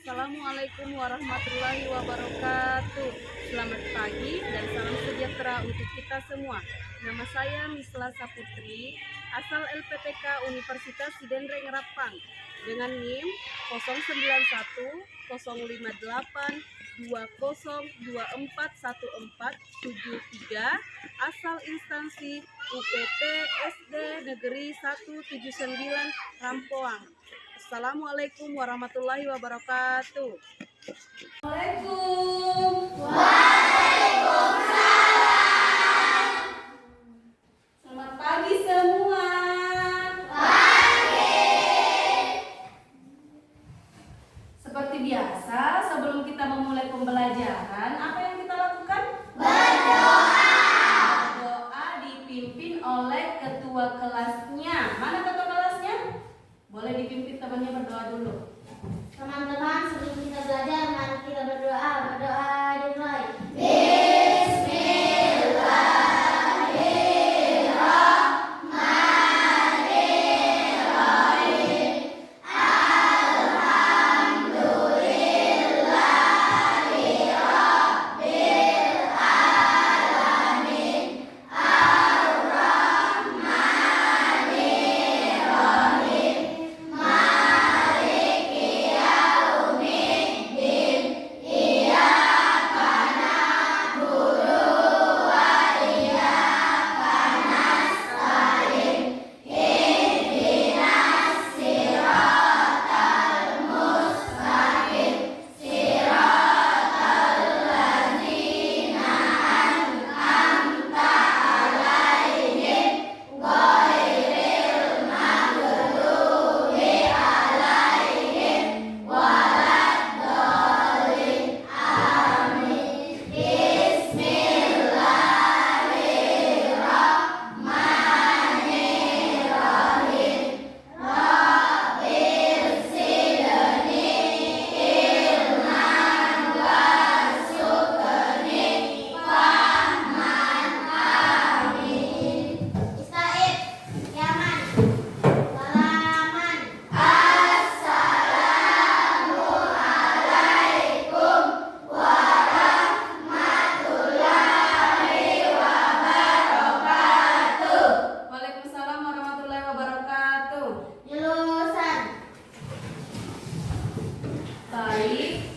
Assalamualaikum warahmatullahi wabarakatuh. Selamat pagi dan salam sejahtera untuk kita semua. Nama saya Misla Saputri, asal LPTK Universitas Sidenreng Rapang, dengan NIM 091 058 20241473, asal instansi UPT SD Negeri 179 Rampoang. Assalamualaikum warahmatullahi wabarakatuh. Waalaikumsalam. Selamat pagi semua. Seperti biasa, sebelum kita memulai pembelajaran, apa yang kita lakukan? Berdoa. Berdoa dipimpin oleh ketua kelasnya. Mana ketua kelasnya? Boleh dipimpin temannya berdoa dulu. Teman-teman, sebelum kita belajar, mari kita berdoa. Berdoa dimulai. Waalaikumsalam warahmatullahi wabarakatuh. Jurusan. Baik,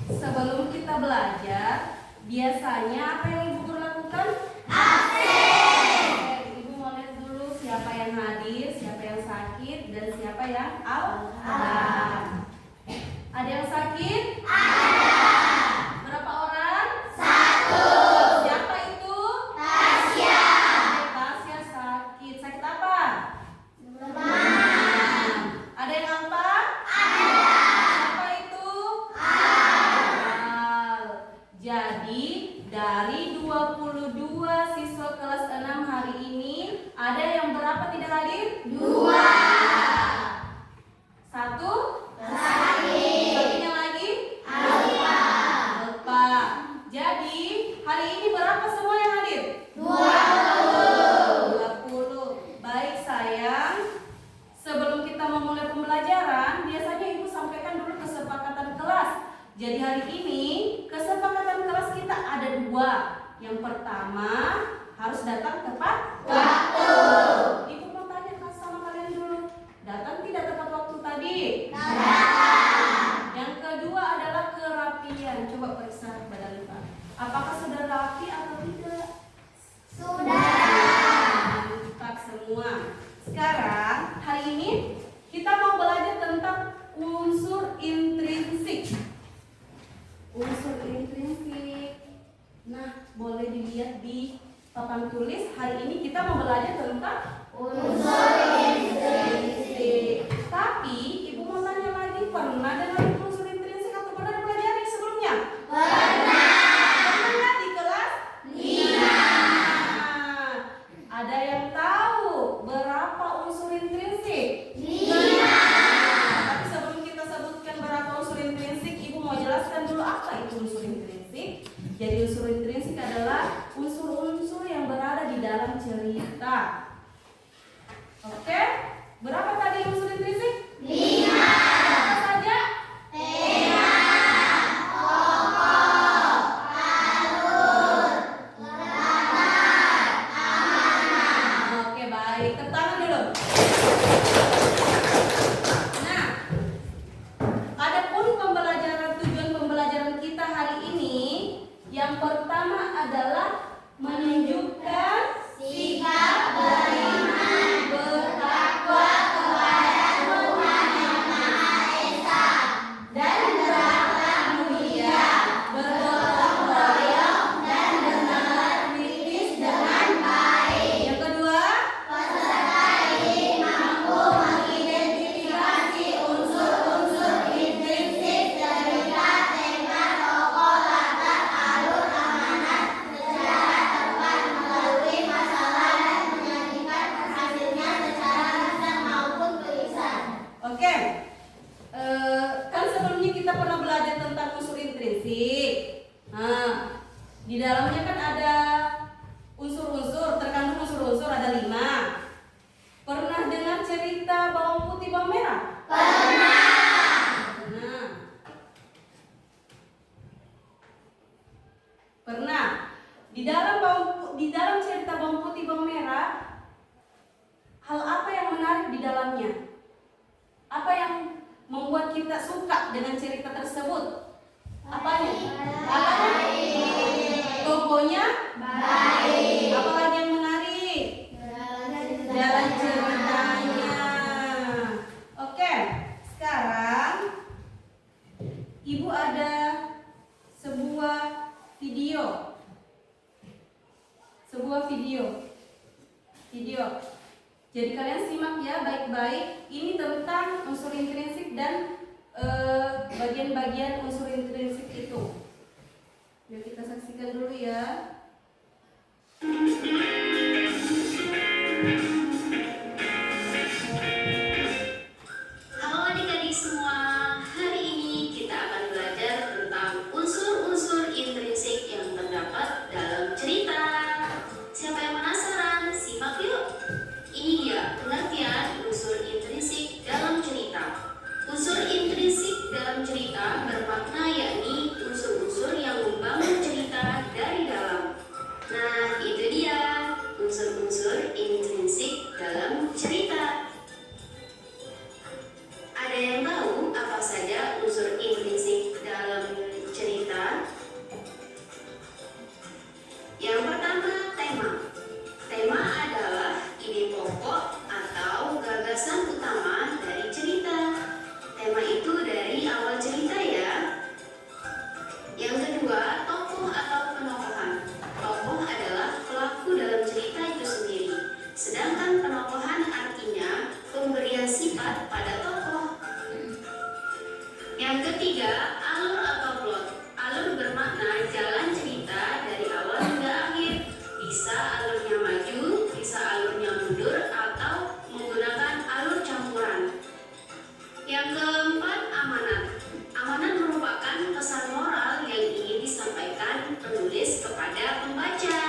sebelum kita belajar, biasanya apa yang Ibu Guru lakukan? Absen. Ibu mau lihat dulu siapa yang hadir, siapa yang sakit, dan siapa yang absen. Ada yang sakit? Berapa orang? Siapa itu? Tasya sakit. Sakit apa? Ada yang apa? Siapa itu? Jadi dari 22 siswa kelas 6 hari ini, ada yang berapa tidak hadir? 2. 1. Satunya lagi? Lupa. Jadi hari ini berapa semua yang hadir? 20. Baik sayang, sebelum kita memulai pembelajaran, biasanya Ibu sampaikan dulu kesepakatan kelas. Jadi hari ini kesepakatan kelas kita ada 2. Yang pertama, harus datang tepat waktu. Ibu mau tanya sama kalian dulu, datang tidak tepat waktu tadi? Yang kedua adalah kerapian. Coba periksa badan Ibu. Apakah sudah rapi atau tidak? Mantap semua. Sekarang hari ini kita mau belajar tentang unsur intrinsik. Unsur intrinsik. Nah, boleh dilihat di papan tulis. Hari ini kita mau belajar tentang unsur intrinsik. Tapi Ibu mau tanya lagi, pernah dengar unsur intrinsik atau pernah dipelajari sebelumnya? Pernah di kelas 5. Ada yang tahu berapa unsur intrinsik? 5. Tapi sebelum kita sebutkan berapa unsur intrinsik, Ibu mau jelaskan dulu apa itu unsur intrinsik. Jadi unsur intrinsik adalah unsur-unsur yang berada di dalam cerita. Oke? Berapa tadi unsur intrinsik? 5. Apa saja? 5. Yang pertama adalah menunjukkan sikap beriman bertakwa kepada Tuhan Yang Maha Esa dan berakhlak mulia, bergotong royong dan bernalar kritis dengan baik. Yang kedua, peserta didik mampu mengidentifikasi unsur-unsur intrinsik cerita, tema, tokoh, latar, alur, amanat secara tepat melalui masalah dan menyajikan hasilnya secara lisan maupun tulisan. oke. Kan sebelumnya kita pernah belajar tentang unsur intrinsik. Nah, di dalamnya kan ada unsur-unsur, terkandung unsur-unsur ada 5. Pernah dengar cerita bawang putih bawang merah? Pernah. Pernah. Di dalam cerita bawang putih bawang merah, hal apa yang menarik di dalamnya? Apa yang membuat kita suka dengan cerita tersebut? Apanya? Tokohnya baik. Apalagi yang menarik? Jalan ceritanya. Oke, sekarang Ibu ada sebuah video. Jadi kalian simak ya baik-baik. Ini tentang unsur intrinsik dan bagian-bagian unsur intrinsik itu. Yuk kita saksikan dulu ya. Halo adik-adik semua, hari ini kita akan belajar tentang unsur-unsur intrinsik yang terdapat dalam cerita. Siapa yang penasaran? Simak yuk. Ini dia pengertian unsur intrinsik dalam cerita. Unsur intrinsik dalam cerita bermakna yakni unsur-unsur yang membangun cerita dari dalam. Nah, itu dia unsur-unsur intrinsik dalam cerita. Ada yang tahu apa saja unsur intrinsik dalam cerita? Yang pertama, tema. Tema adalah ide pokok atau gagasan utama dari cerita. Tema itu dari awal cerita ya. Yang kedua, tokoh atau penokohan. Tokoh adalah pelaku dalam cerita itu sendiri. Sedangkan penokohan artinya pemberian sifat pada tokoh. Yang ketiga, alur atau plot. Alur bermakna jalan cerita dari awal hingga akhir. Bisa alurnya maju, bisa alurnya mundur, atau menggunakan alur campuran. Yang keempat, amanat. Amanat merupakan pesan moral yang ingin disampaikan penulis kepada pembaca.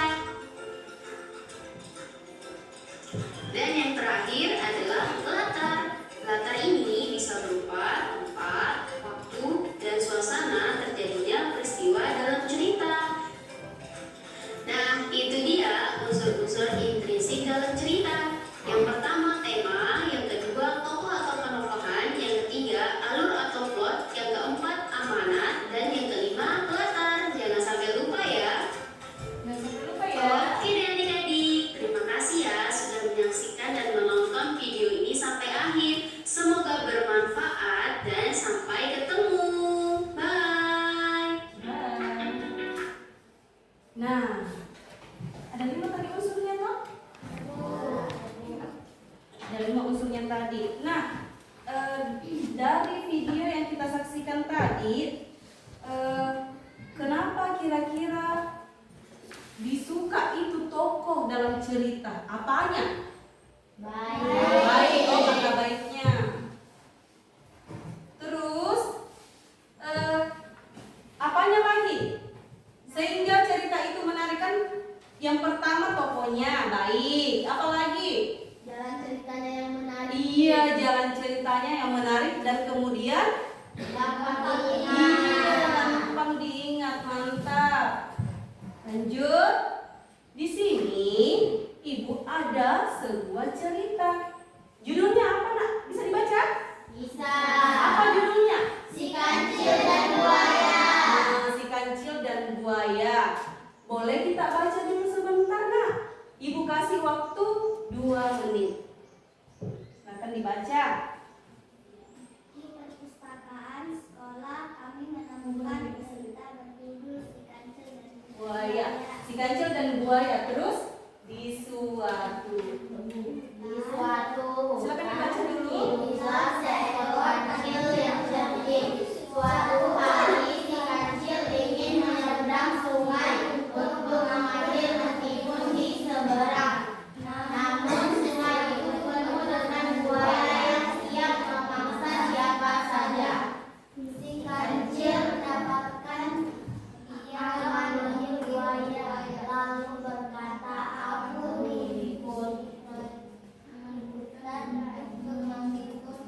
Dan yang terakhir adalah latar. Latar ini bisa berupa tempat, waktu, dan suasana terjadinya peristiwa dalam cerita. Nah, itu dia unsur-unsur intrinsik dalam cerita. Yang pertama tema, yang kedua tokoh atau penokohan, yang ketiga alur atau plot, yang keempat amanat, dan yang kelima latar. Jangan sampai lupa ya. Oke deh adik-adik, terima kasih ya sudah menyaksikan dan menonton video ini sampai akhir. Semoga bermanfaat dan sampai ketemu. Bye. Nah, ada 5 tadi unsurnya toh? Ada 5 unsurnya tadi. Nah, dari video yang kita saksikan tadi, kenapa kira-kira disuka itu tokoh dalam cerita? Apanya? Baik, oh kata baiknya. Terus, apanya lagi? Sehingga cerita itu menarik kan? Yang pertama tokohnya baik, apalagi? Jalan ceritanya yang menarik. Iya, jalan ceritanya yang menarik dan kemudian Gampang iya, diingat. gampang diingat, mantap. Lanjut. Di sini Ibu ada sebuah cerita. Judulnya apa, Nak? Bisa dibaca? Bisa. Apa judulnya? Si kancil dan buaya. Nah, si kancil dan buaya. kancil dan buaya. Terus di suatu. Di suatu Silakan dibaca dulu. hiduplah seekor kancil yang cerdik. Suatu hari si kancil ingin menyeberang sungai untuk mengambil meskipun di seberang. Namun sungai itu penuh dengan buaya yang siap memangsa siapa saja. Si kancil mendapatkan ia memanggil buaya lalu berkata, "Aku mengikut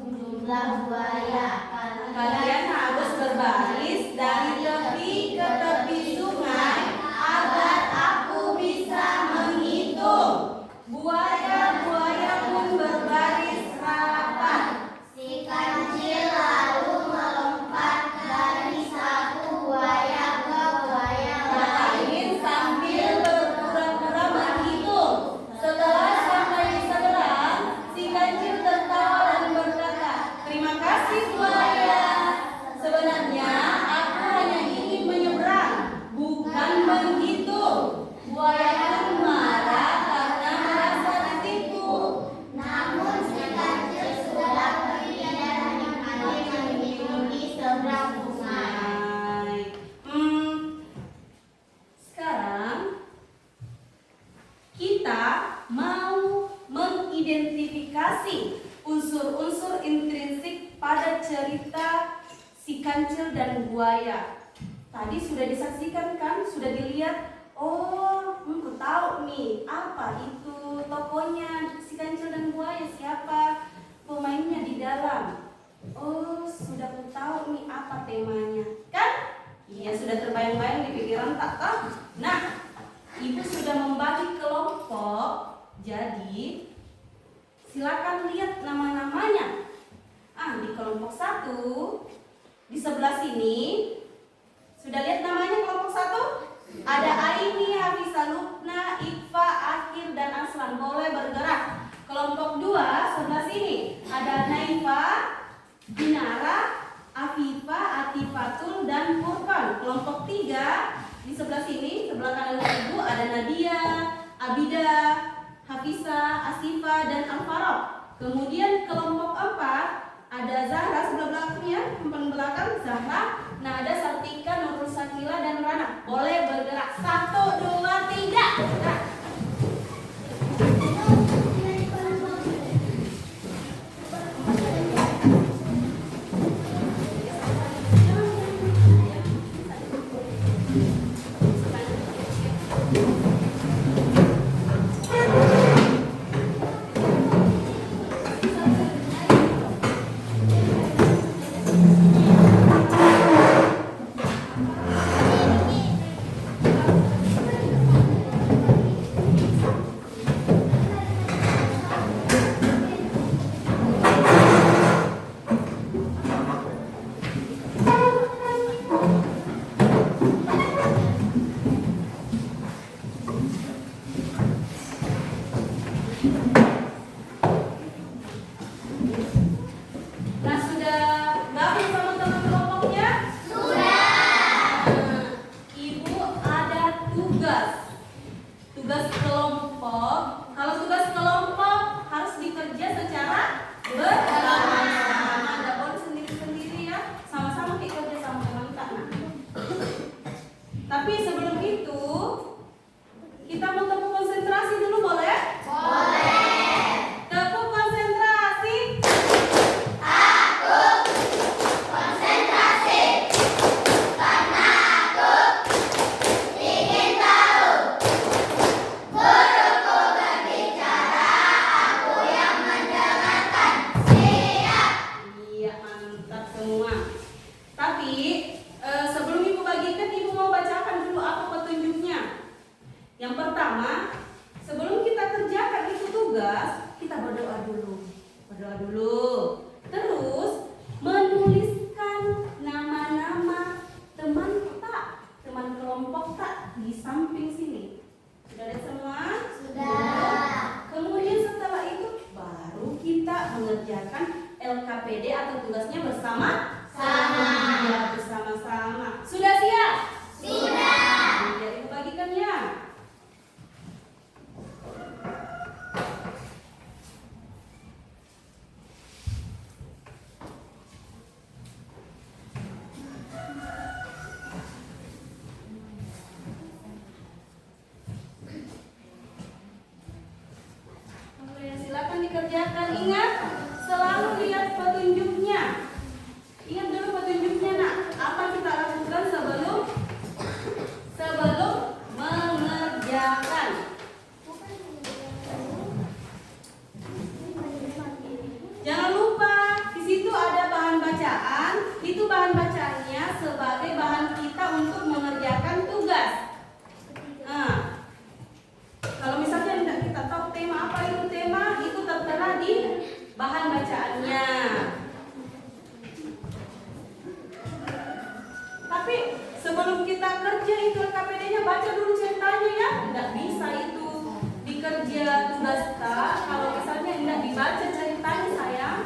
jumlah buaya. Kalian harus berbaris dari tepi ke tepi sungai agar aku bisa menghitung." Buaya-buaya pun berbaris rapat. Si kancil lalu melompat dari satu buaya ke buaya lain. Sambil berpura-pura menghitung. Setelah sampai di seberang, si kancil tertawa dan berkata, "Terima kasih buaya. Sebenarnya aku hanya ingin menyeberang, bukan menghitung." Buaya pun marah karena merasa ditipu. Namun si kancil sudah pergi dan menikmati menghitung di seberang sungai. Sekarang kita mau mengidentifikasi unsur-unsur intrinsik pada cerita si kancil dan buaya. Tadi sudah disaksikan kan, sudah dilihat. Oh, aku tahu nih apa itu tokohnya si kancil dan buaya, siapa pemainnya di dalam. Oh, sudah aku tahu nih apa temanya. Kan? Iya, sudah terbayang-bayang di pikiran tak toh? Nah, Ibu sudah membagi kelompok. Jadi, silakan lihat nama-namanya. Di kelompok 1 di sebelah sini sudah lihat namanya kelompok 1? Ada Aini, Hafisa, Lukna, Iqfa, Akhil, dan Aslan. Boleh bergerak. Kelompok 2 sebelah sini ada Naifa, Dinara, Afifa, Atifatul, dan Furqan. Kelompok 3 di sebelah sini, sebelah kanan Ibu ada Nadia, Abida, Hafisa, Asifa, dan Al-Farok. Kemudian kelompok 4 ada Zahra sebelah belakangnya, paling belakang Zahra. Nah, ada Sartika, Nurul Sakila, dan Rana. Boleh bergerak. 1, 2, 3. Gerak. dikerjakan. Ingat, selalu lihat petunjuknya. Ingat dulu petunjuknya, nak. Apa kita lakukan sebelum mengerjakan? Jangan lupa di situ ada bahan bacaan. Itu bahan bacaannya sebagai bahan kita untuk mengerjakan tugas. Nah, kalau misalnya tidak kita tahu tema apa itu tema, itu tertera di bahan bacaannya. Tapi sebelum kita kerja itu KPD-nya baca dulu ceritanya ya. Tidak bisa itu dikerja tugas tak kalau misalnya tidak dibaca ceritanya sayang.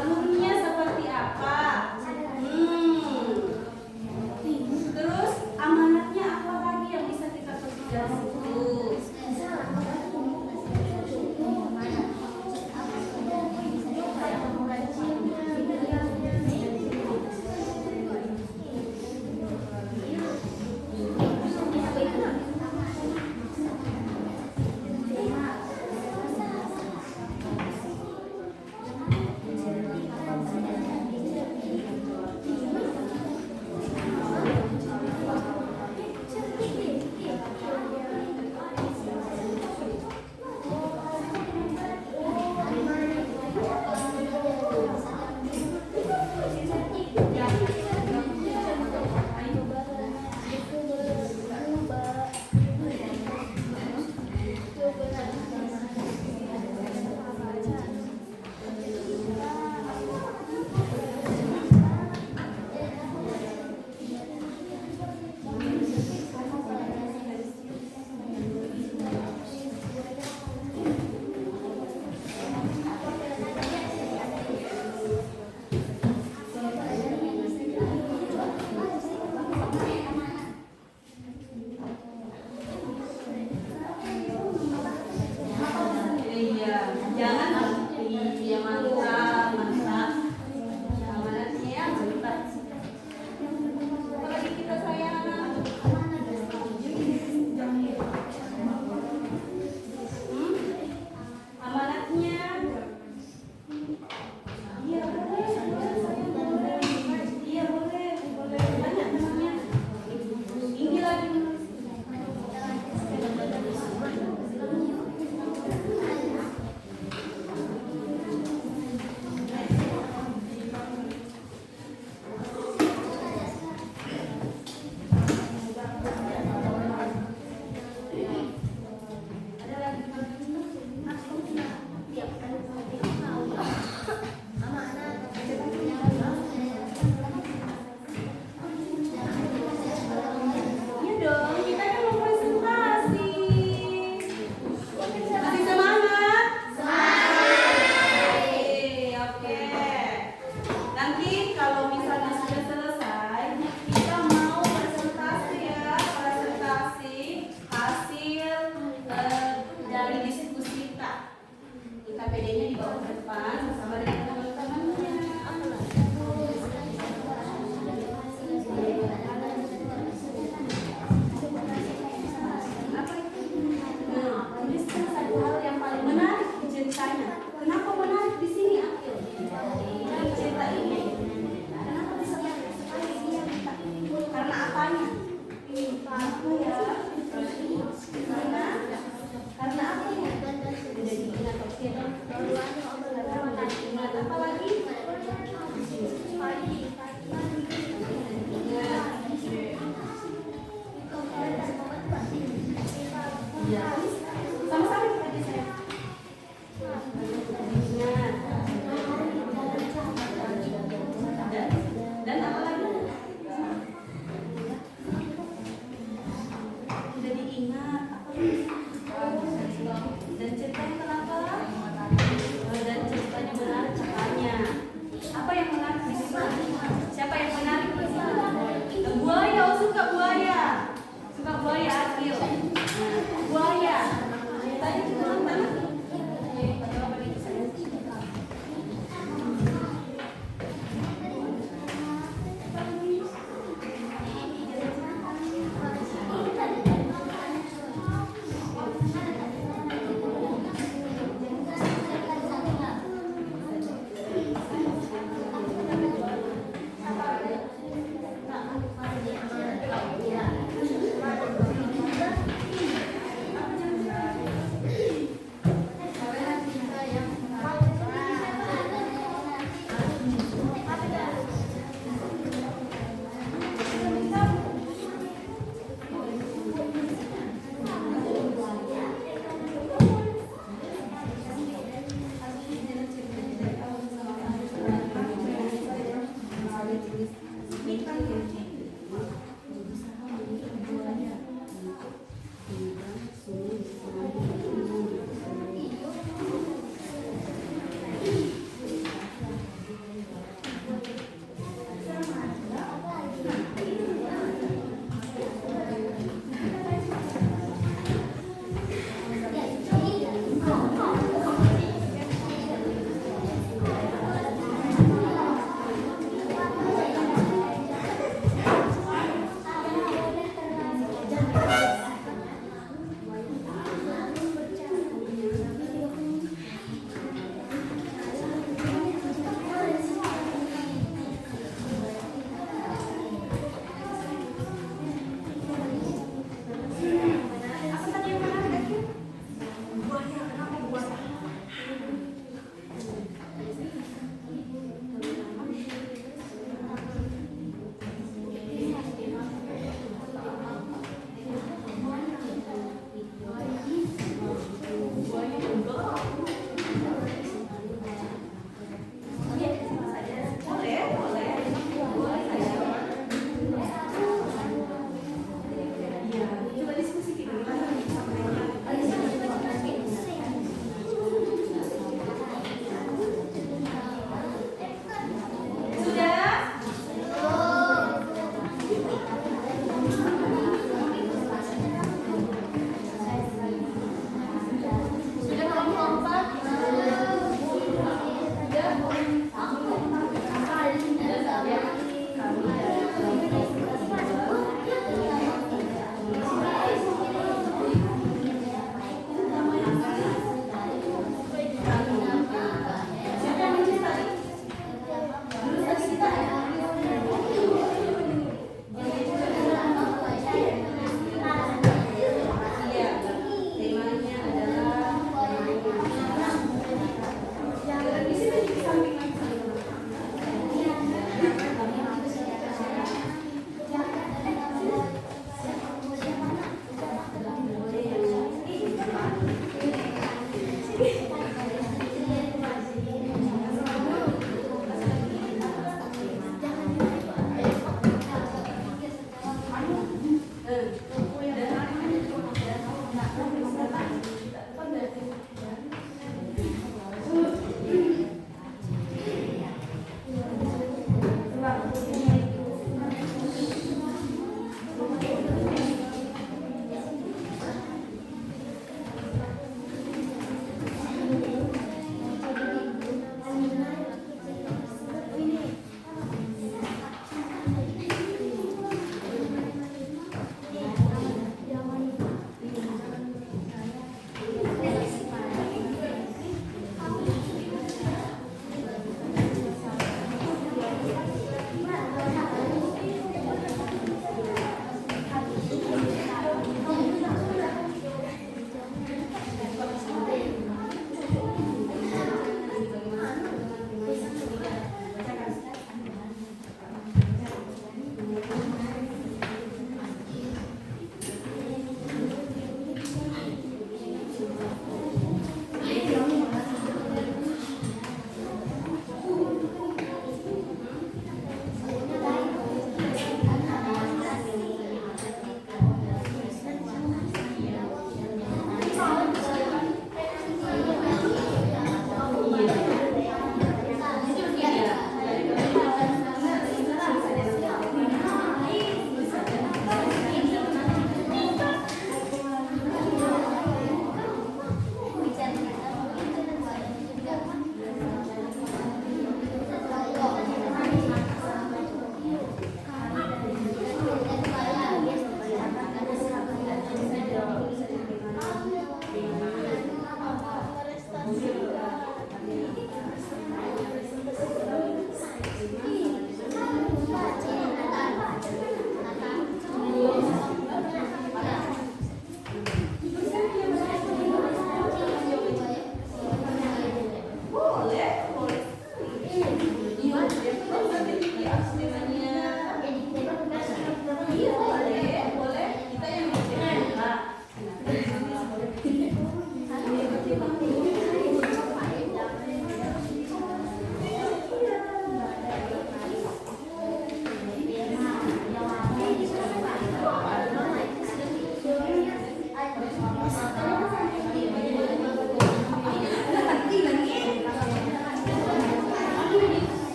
Alurnya seperti apa? Terus amanatnya apa lagi yang bisa kita petik dari situ?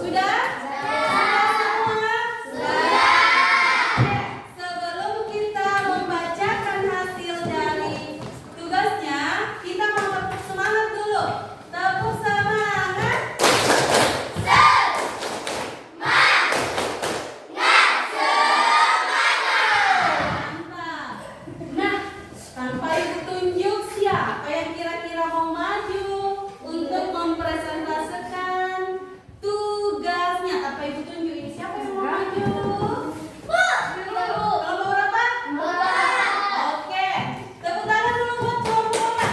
Sudah? Semua? Oke, sebelum kita membacakan hasil dari tugasnya, kita mau tepuk semangat dulu. Tepuk semangat. Mantap. Nah, tanpa ibu tunjuk siapa yang kira-kira mau maju untuk mempresentasikan tugasnya. Tanpa ibu tunjuk ini siapa yang mau maju? Kelompok berapa? Oke, tepuk tangan dulu buat kelompok 4.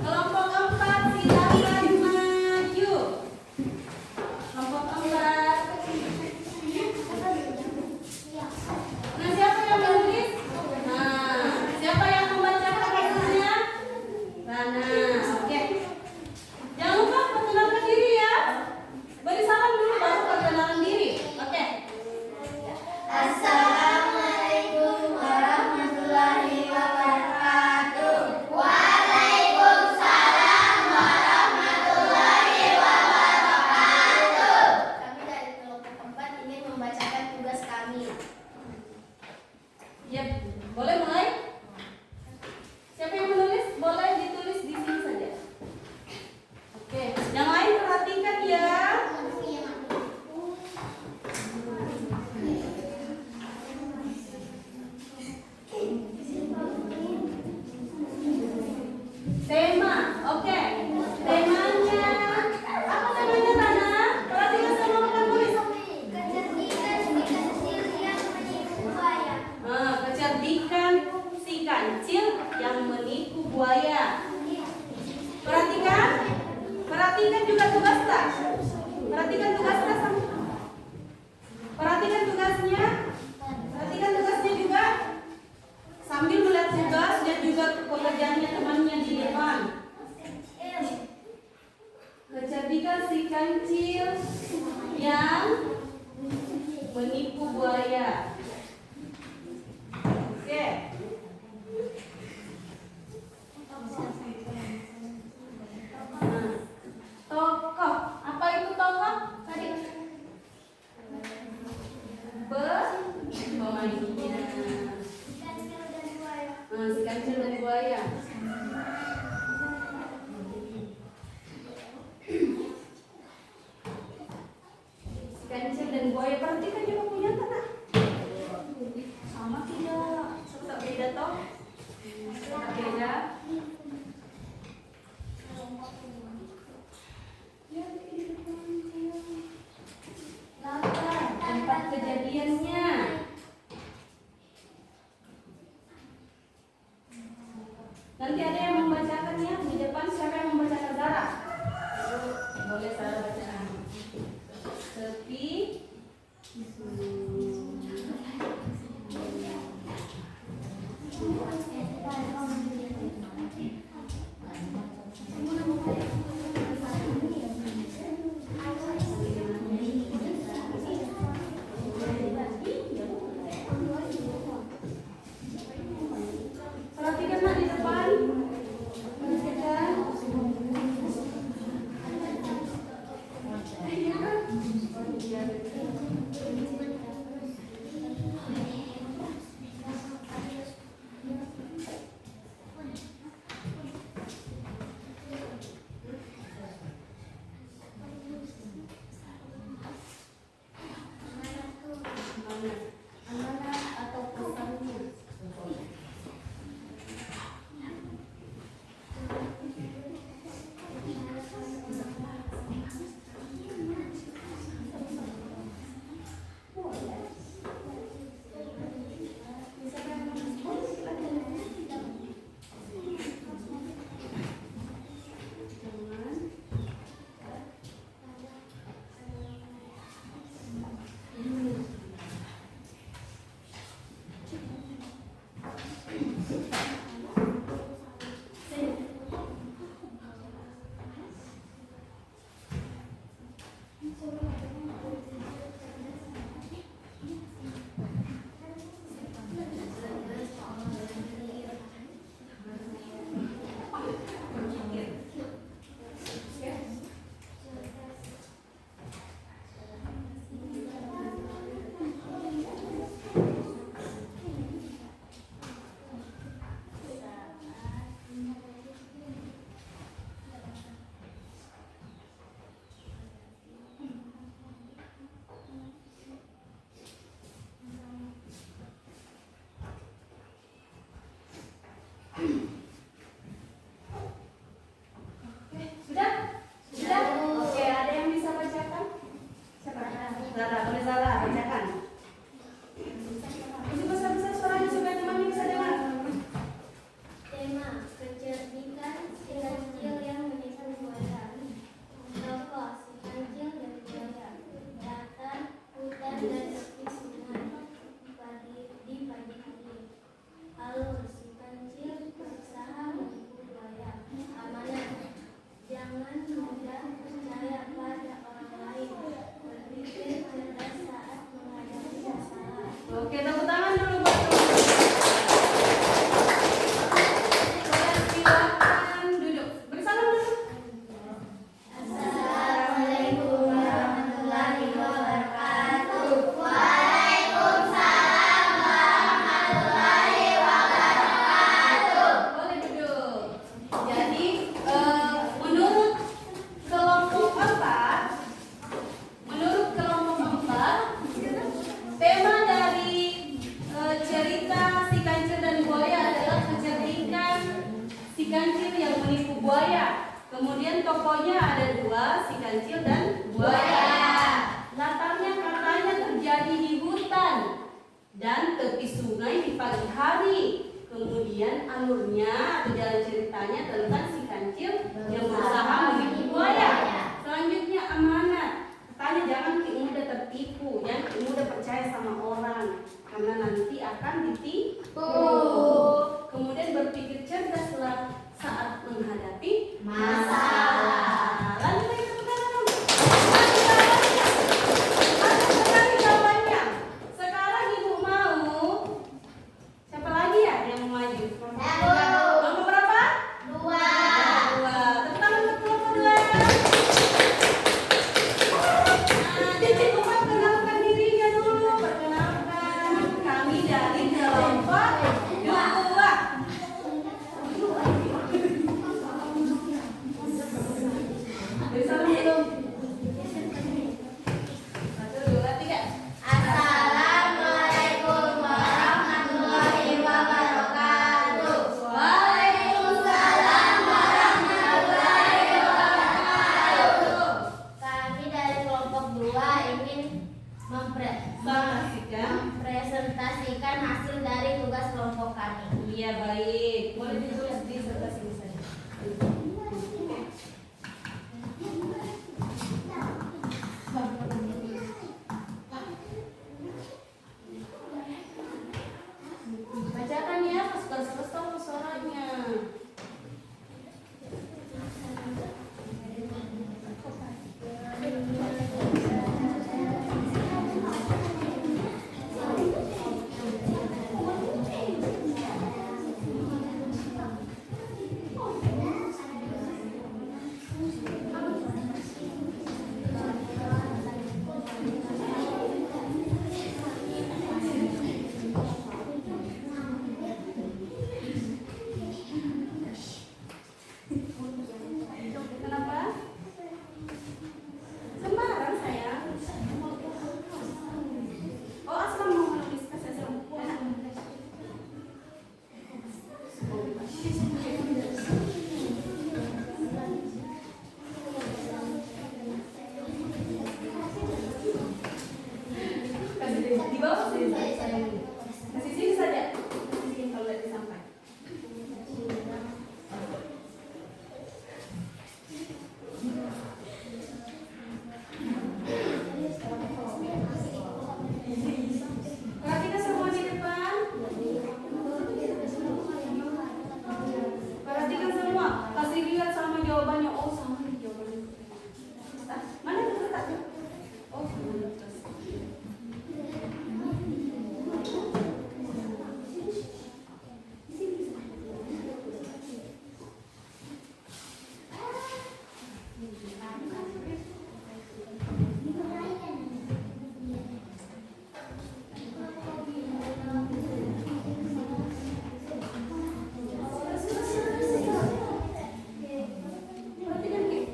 Kelompok 4 silakan maju. Kelompok 4. Nah, siapa yang menulis? Nah, siapa yang membacakan hasilnya? Rana. Oke. Jangan lupa perkenalkan diri ya. Beri salam dulu baru perkenalan diri. Oke. Assalamualaikum warahmatullahi wabarakatuh. Waalaikumsalam warahmatullahi wabarakatuh. Kami dari kelompok 4 ingin membacakan tugas kami. Yap. Boleh mulai? Siapa yang menulis? Boleh ditulis di sini saja. Oke. Yang lain perhatikan ya. Tema, oke. Temanya apa temanya Rana? Perhatikan sama penulis. Kecerdikan si kancil yang menipu buaya. Perhatikan, perhatikan juga tugasnya. Perhatikan tugasnya sama. Perhatikan tugasnya. Perhatikan tugasnya juga. Sambil melihat tugas dan juga pekerjaannya temannya di depan. Kecerdikan si kancil yang menipu buaya. Oke. Nah, tokoh. Apa itu tokoh? Tadi pemainnya. Nah, si kancil dan buaya. Si kancil dan buaya. Perhatikan juga punya tanah. Sama tidak? Tetap beda toh? Tetap beda. Tempat kejadiannya. Nanti ada yang membacakannya di depan. Siapa yang membacakan Zara? Boleh Zara bacaan. Sepi. Perhatikan nak di depan. Perhatikan. Di tokonya ada dua, si kancil dan buaya. Latarnya katanya terjadi di hutan dan tepi sungai di pagi hari. Kemudian alurnya atau jalan ceritanya tentang si kancil yang berusaha memiliki buaya. Selanjutnya amanat. Katanya jangan mudah tertipu, jangan mudah percaya sama orang karena nanti akan ditipu. Kemudian berpikir cerdaslah saat menghadapi masalah. Lanjut lagi tepuk tangan. Ada sekali jawabannya. Sekarang ibu mau siapa lagi ya yang mau maju? Kelompok berapa? 2. Tepuk tangan untuk kelompok 2. Perkenalkan dirinya dulu. Perkenalkan, kami dari kelompok 2. Bisa belum? 1, 2, 3. Assalamualaikum warahmatullahi wabarakatuh. Waalaikumsalam warahmatullahi wabarakatuh. Kami dari kelompok 2 ingin mempresentasikan hasil dari tugas kelompok kami. Iya baik, boleh ditulis di sebelah sini saja. Bacakan ya, pas suaranya. Kenapa? Sembarang sayang. Oh, Aslam mau menulis kasih Aslam. Kasih di bawah sini sayang. Kasih sini saja. Kasih sini kalau tidak sampai. Perhatikan semua di depan. Perhatikan semua. Kasih lihat sama jawabannya. Oh, sama nih jawabannya. Mana yang letaknya? Oh, mana atas. Perhatikan nih.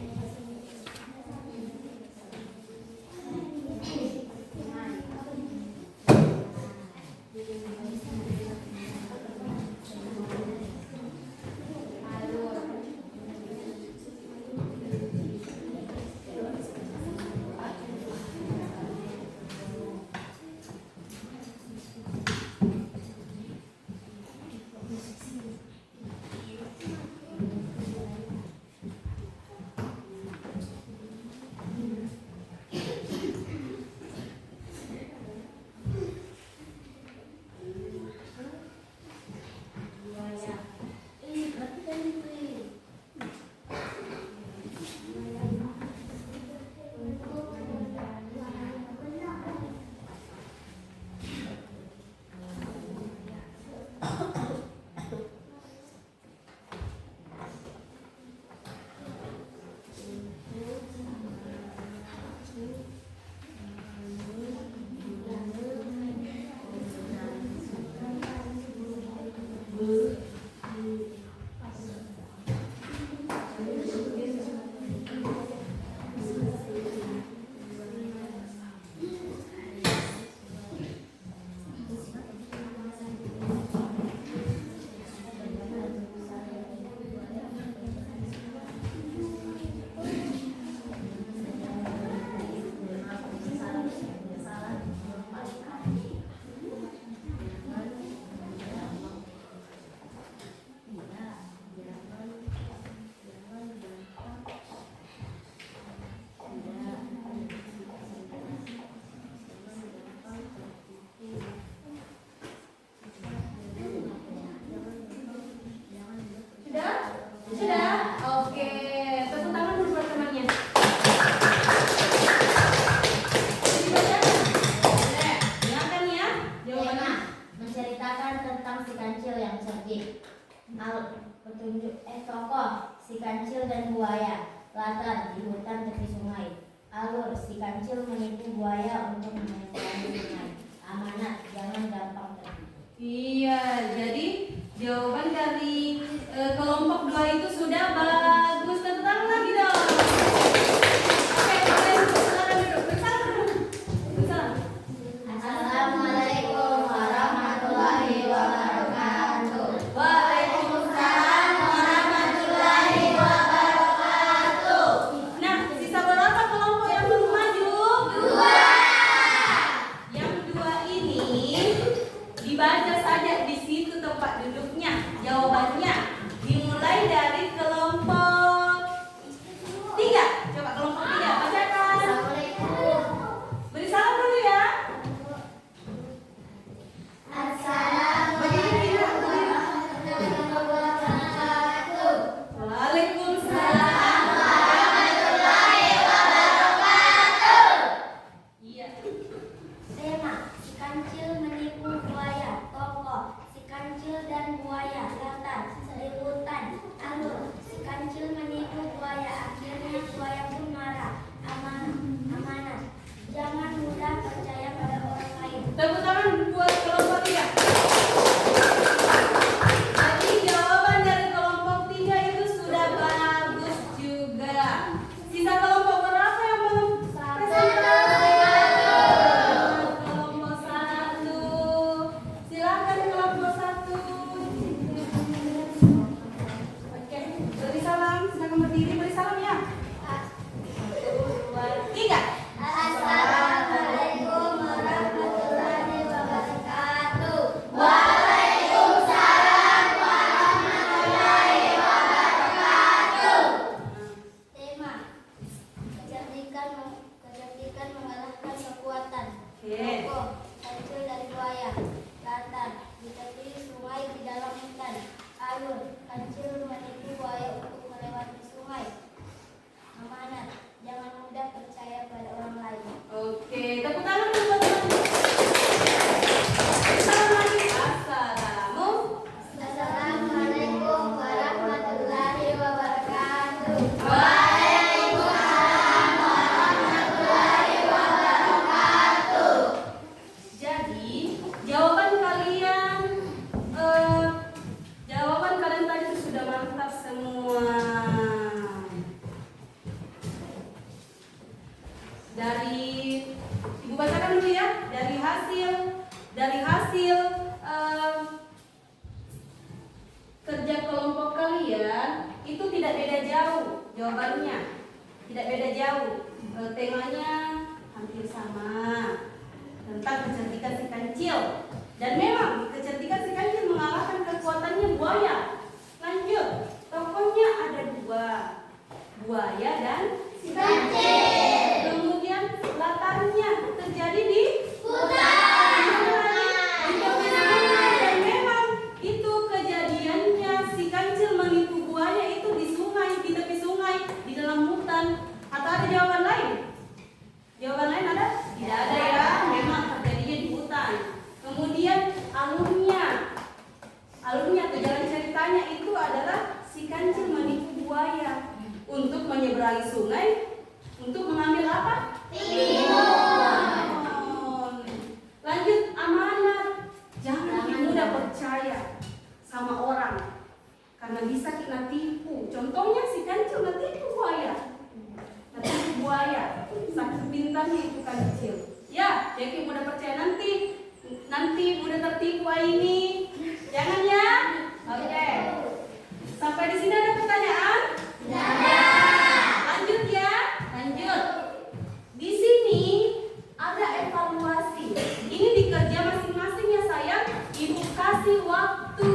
Sudah? Oke. Tepuk tangan dulu buat temannya. Dibacakan? Boleh. Dengarkan ya jawabannya. Tema menceritakan tentang si kancil yang cerdik. Petunjuk tokoh si kancil dan buaya. Latar di hutan tepi sungai. Alur si kancil menipu buaya untuk menyeberangi sungai. Amanat jangan gampang tertipu. Iya, jadi jawaban dari kelompok 2 itu sudah bagus. Tepuk tangan lagi dong. Oke, kalian silakan duduk. Bersalam dulu. Bersalam. Assalamualaikum warahmatullahi wabarakatuh. Waalaikumsalam warahmatullahi wabarakatuh. Nah, sisa berapa kelompok yang belum maju? 2. Yang 2 ini dibaca saja di situ tempat duduknya. Jawabannya dimulai dari kelompok 3. Coba kelompok 3 bacakan. Assalamualaikum. Beri salam dulu ya. Assalamualaikum warahmatullahi wabarakatuh. Waalaikumsalam. Iya. Tema si kancil menipu buaya. Tokoh si kancil dan buaya. Latar di hutan. Alur si kancil menipu buaya. Akhirnya buaya pun marah. Amanat jangan mudah percaya pada orang lain. Tepuk tangan buat kelompok 3. Jadi jawaban dari kelompok 3 itu sudah bagus juga. Sisa kelompok berapa yang belum? Kelompok 1. Silakan kelompok 1. Oke, beri salam. Silakan berdiri, beri salam ya. 1, 2, 3. Assalamualaikum warahmatullahi wabarakatuh. Tema kecerdikan mengalahkan kekuatan. Oke. Tokoh kancil dan buaya. Latar di tepi sungai di dalam hutan. Alur kancil menipu buaya untuk melewati sungai. Amanat jangan mudah percaya pada orang lain. Oke, tepuk tangan dulu buat teman-teman. Salam lagi. Assalamualaikum warahmatullahi wabarakatuh. Jadi, jawaban kalian tadi sudah mantap semua. Dari Ibu bacakan dulu ya. Dari hasil kerja kelompok kalian itu tidak beda jauh jawabannya. Tidak beda jauh. Temanya hampir sama. Tentang kecerdikan si kancil. Dan memang kecerdikan si kancil mengalahkan kekuatannya buaya. Lanjut. Tokohnya ada 2. Buaya dan si kancil. Kemudian latarnya terjadi di hutan. Dan memang itu kejadiannya si kancil menipu buaya itu di sungai, di tepi sungai, di dalam hutan. Atau ada jawaban lain? Jawaban lain ada? Tidak ada ya. Memang terjadinya di hutan. Kemudian alurnya atau jalan ceritanya itu adalah si kancil menipu buaya untuk menyeberangi sungai untuk mengambil apa? Timun. Lanjut, amanat. Jangan mudah percaya sama orang karena bisa kita tipu. Contohnya si kancil ngetipu buaya. Ngetipu buaya. Saking pintarnya itu kancil. Ya, jadi mudah percaya nanti mudah tertipu ini. Jangan ya. Oke. Sampai di sini ada pertanyaan? Lanjut ya. Lanjut. Di sini ada evaluasi. Ini dikerja masing-masing ya sayang. Ibu kasih waktu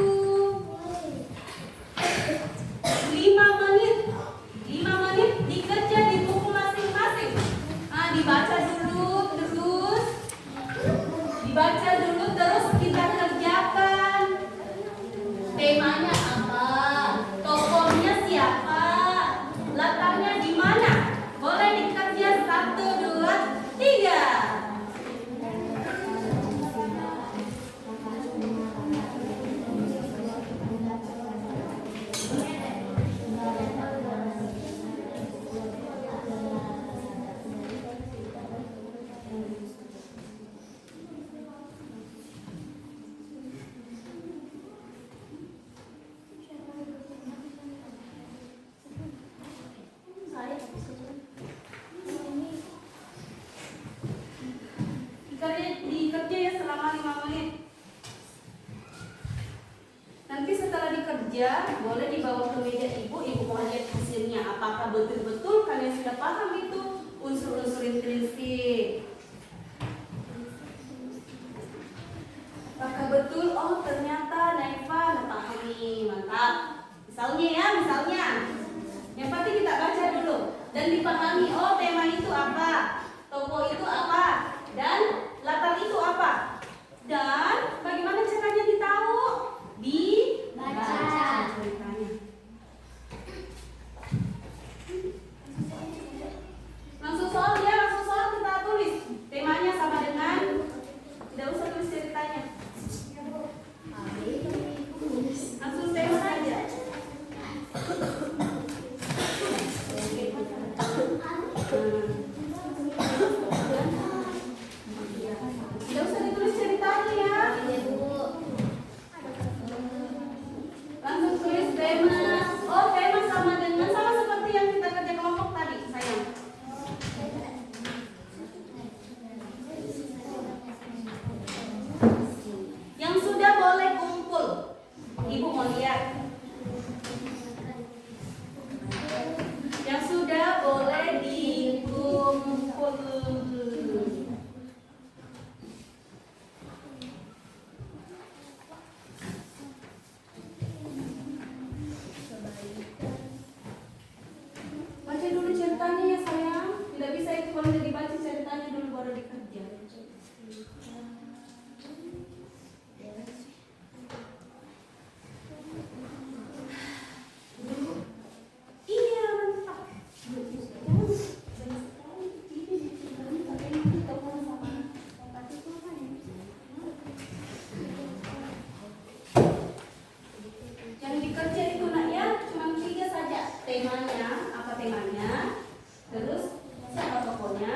5 menit. 5 menit dikerja di buku masing-masing. Dibaca dulu terus. Dibaca dulu terus kita kerjakan. Temanya apa? Tokohnya siapa? kerja, boleh dibawa ke meja ibu. Ibu mau lihat hasilnya. Apakah betul-betul kalian sudah paham itu unsur-unsur intrinsik? Apakah betul? Oh ternyata Naifa udah paham nih, mantap. Misalnya ya, misalnya. Yang penting kita baca dulu dan dipahami. Oh tema itu apa? Tokoh itu apa? Dan latar itu apa? Dan bagaimana caranya ditahu? Dibaca ceritanya. Langsung soal ya, langsung soal kita tulis. Temanya sama dengan, tidak usah tulis ceritanya. Langsung tema saja. Tidak usah ditulis ceritanya ya. Langsung tulis tema. Oh tema sama dengan, sama seperti yang kita kerja kelompok tadi sayang. Yang sudah boleh kumpul. Ibu mau lihat. Yang sudah boleh dikumpul. Baca dulu ceritanya ya sayang. Tidak bisa itu kalau udah dibaca ceritanya dulu baru dikerja. Iya mantap. Yang dikerja itu nak ya cuma 3 saja. Temanya, apa temanya? Terus siapa tokohnya?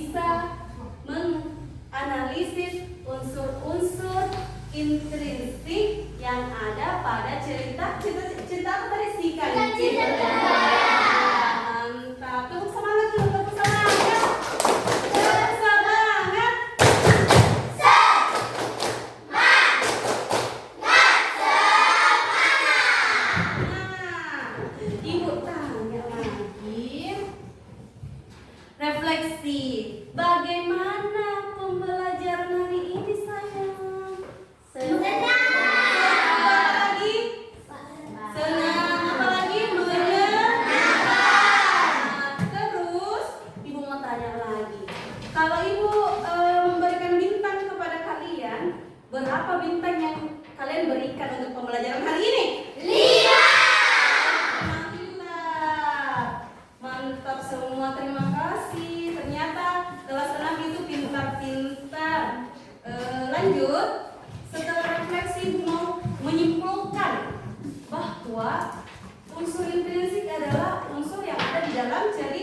bisa menganalisis unsur-unsur intrinsik yang ada pada cerita apa tadi? Si kancil. Mantap. Tepuk semangat dulu, tepuk semangat. Tepuk semangat. Nah, Ibu tanya lagi. Refleksi. Bagaimana pembelajaran hari ini, sayang? Senang. Apa lagi? Senang. Apa lagi? Menyenangkan. Terus, Ibu mau tanya lagi. Kalau Ibu memberikan bintang kepada kalian, berapa bintang yang kalian berikan untuk pembelajaran hari ini? 5. Mantap semua, terima kasih. Ternyata kelas 6 itu pintar-pintar. Lanjut, setelah refleksi Ibu mau menyimpulkan bahwa unsur intrinsik adalah unsur yang ada di dalam cerita.